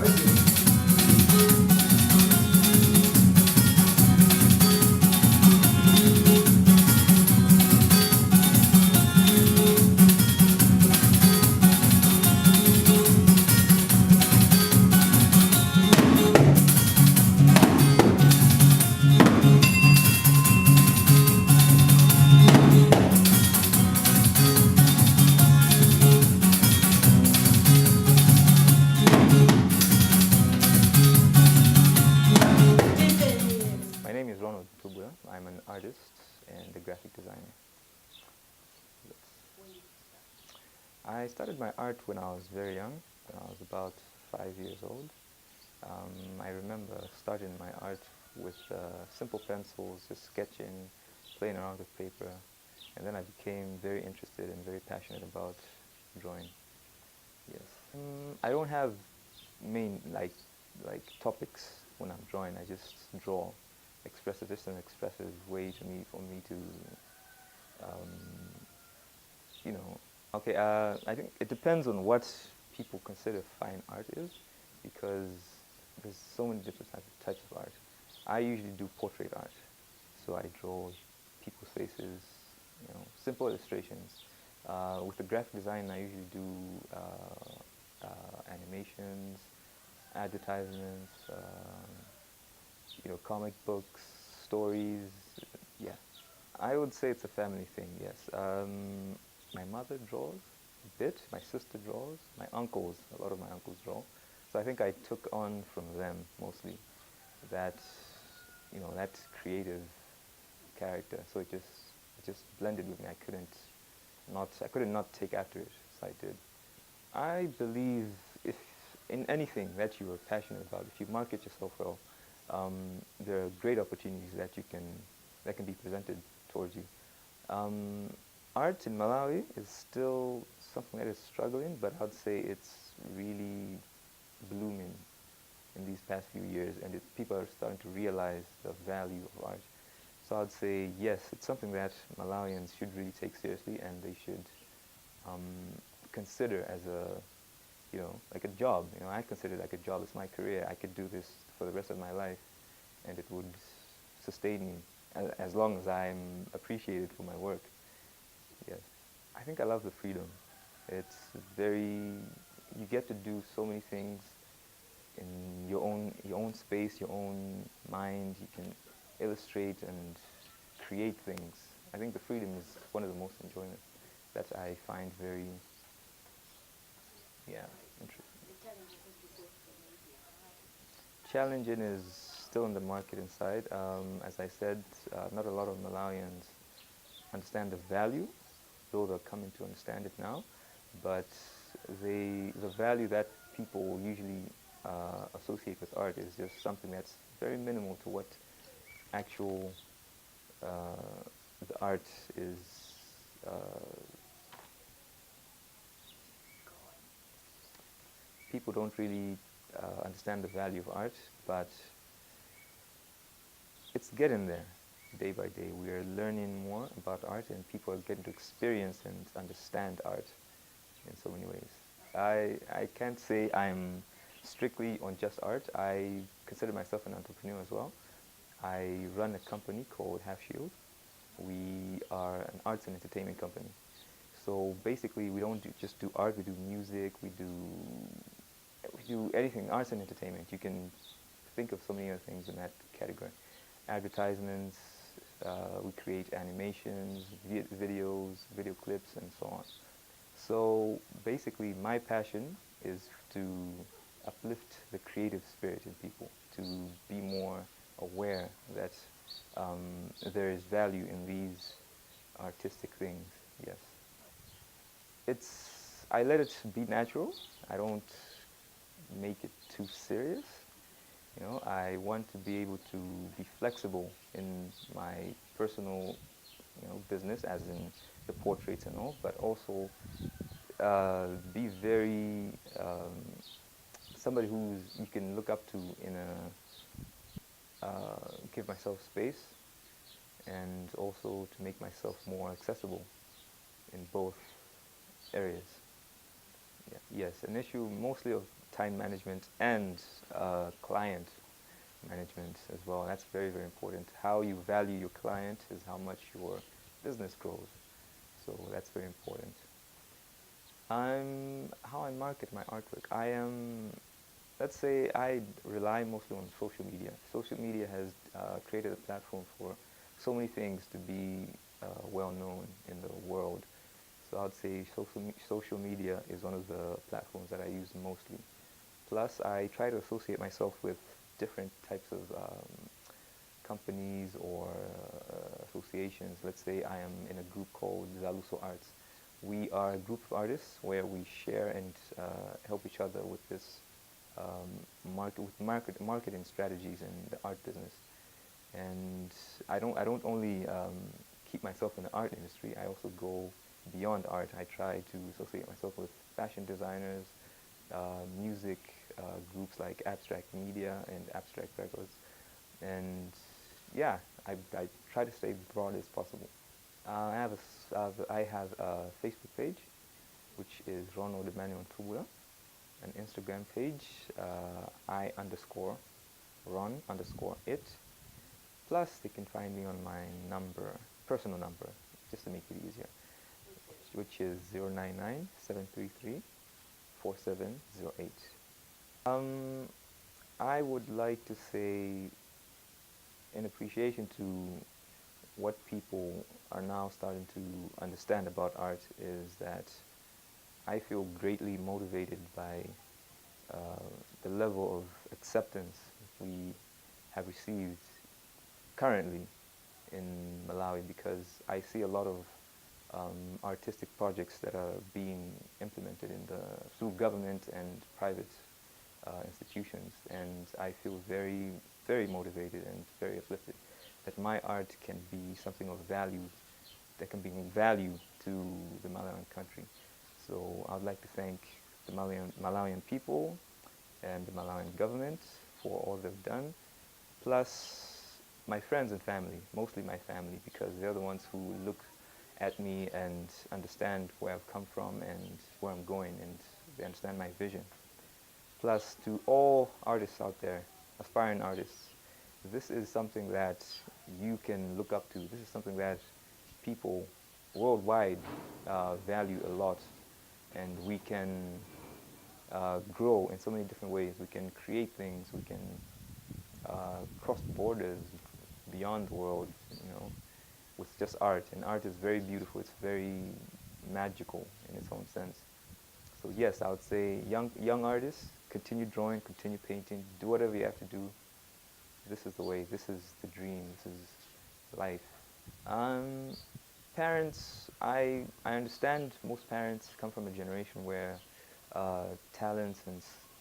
My name is Ronald. I'm an artist and a graphic designer. I started my art when I was very young, when I was about 5 years old. I remember starting my art with simple pencils, just sketching, playing around with paper, and then I became very interested and very passionate about drawing. Yes. I don't have main like topics when I'm drawing. I just draw. Expressive, just an expressive way for me to um, you know, okay, I think it depends on what people consider fine art is, because there's so many different types of art. I usually do portrait art, so I draw people's faces, simple illustrations. With the graphic design, I usually do animations, advertisements, comic books, stories. Yeah, I would say it's a family thing. Yes. My mother draws a bit. My sister draws. A lot of my uncles draw. So I think I took on from them mostly that, that creative character. So it just blended with me. I couldn't not take after it. So I did. I believe if in anything that you are passionate about, if you market yourself well, there are great opportunities that can be presented towards you. Art in Malawi is still something that is struggling, but I'd say it's really blooming in these past few years, and people are starting to realize the value of art. So I'd say yes, it's something that Malawians should really take seriously, and they should um, consider as like a job. I consider it like a job. It's my career. I could do this for the rest of my life, and it would sustain me as long as I'm appreciated for my work. Yes. I think I love the freedom. It's you get to do so many things in your own space, your own mind. You can illustrate and create things. I think the freedom is one of the most enjoyment that I find very, yeah, interesting. Challenging is still in the marketing side. As I said, not a lot of Malawians understand the value, though they're coming to understand it now. But the value that people usually associate with art is just something that's very minimal to what actual the art is. Uh, People don't really understand the value of art, but it's getting there day by day. We are learning more about art, and people are getting to experience and understand art in so many ways. I can't say I'm strictly on just art. I consider myself an entrepreneur as well. I run a company called Half Shield. We are an arts and entertainment company. So basically, we don't just do art. We do music. We do anything, arts and entertainment. You can think of so many other things in that category. Advertisements. We create animations, videos, video clips, and so on. So basically, my passion is to uplift the creative spirit in people, to be more aware that there is value in these artistic things. Yes, I let it be natural. I don't make it too serious. I want to be able to be flexible in my personal, business, as in the portraits and all, but also be very somebody who's you can look up to in give myself space, and also to make myself more accessible in both areas. Yeah. Yes, an issue mostly of time management and client management as well. That's very, very important. How you value your client is how much your business grows. So that's very important. How I market my artwork. Let's say I rely mostly on social media. Social media has created a platform for so many things to be well known in the world. So I'd say social media is one of the platforms that I use mostly. Plus, I try to associate myself with different types of companies or associations. Let's say I am in a group called Zaluso Arts. We are a group of artists where we share and help each other with this marketing strategies in the art business. And I don't only keep myself in the art industry. I also go beyond art. I try to associate myself with fashion designers, music groups like Abstract Media and Abstract Records, and yeah, I try to stay broad as possible. I have a Facebook page, which is Ronald Emmanuel Tubula, an Instagram page, I underscore Ron underscore it. Plus, they can find me on my personal number, just to make it easier, which is 099-733-4708. Um, I would like to say, in appreciation to what people are now starting to understand about art, is that I feel greatly motivated by the level of acceptance we have received currently in Malawi, because I see a lot of artistic projects that are being implemented through government and private institutions, and I feel very, very motivated and very uplifted that my art can be something of value, that can bring value to the Malawian country. So I'd like to thank the Malawian people and the Malawian government for all they've done, plus my friends and family, mostly my family, because they're the ones who look at me and understand where I've come from and where I'm going, and they understand my vision. Plus, to all artists out there, aspiring artists, this is something that you can look up to. This is something that people worldwide value a lot, and we can grow in so many different ways. We can create things. We can cross borders beyond the world, with just art. And art is very beautiful. It's very magical in its own sense. So yes, I would say young artists, continue drawing, continue painting, do whatever you have to do. This is the way. This is the dream. This is life. Um, Parents, I understand most parents come from a generation where talents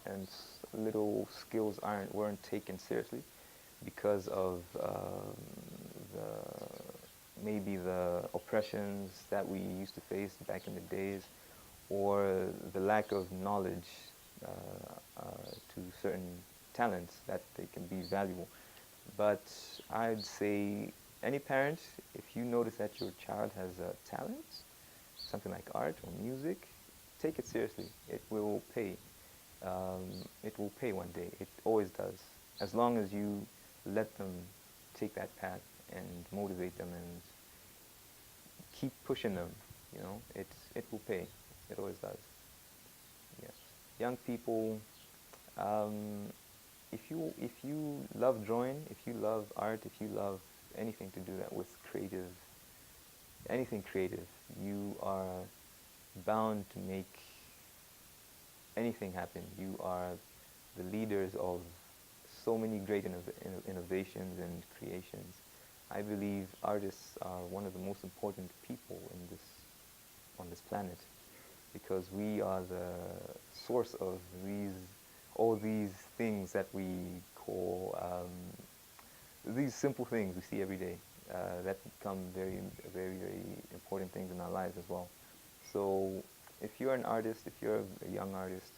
and little skills weren't taken seriously because of maybe the oppressions that we used to face back in the days, or the lack of knowledge to certain talents that they can be valuable. But I'd say any parent, if you notice that your child has a talent, something like art or music, take it seriously. It will pay. It will pay one day. It always does. As long as you let them take that path and motivate them and keep pushing them, it will pay. It always does. Yes. Young people, um, if you love drawing, if you love art, if you love anything to do that with anything creative, you are bound to make anything happen. You are the leaders of so many great innovations and creations. I believe artists are one of the most important people on this planet, because we are the source of all these things that we call these simple things we see every day that become very, very, very important things in our lives as well. So if you're an artist, if you're a young artist,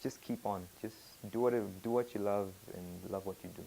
just keep on. Just do what you love and love what you do.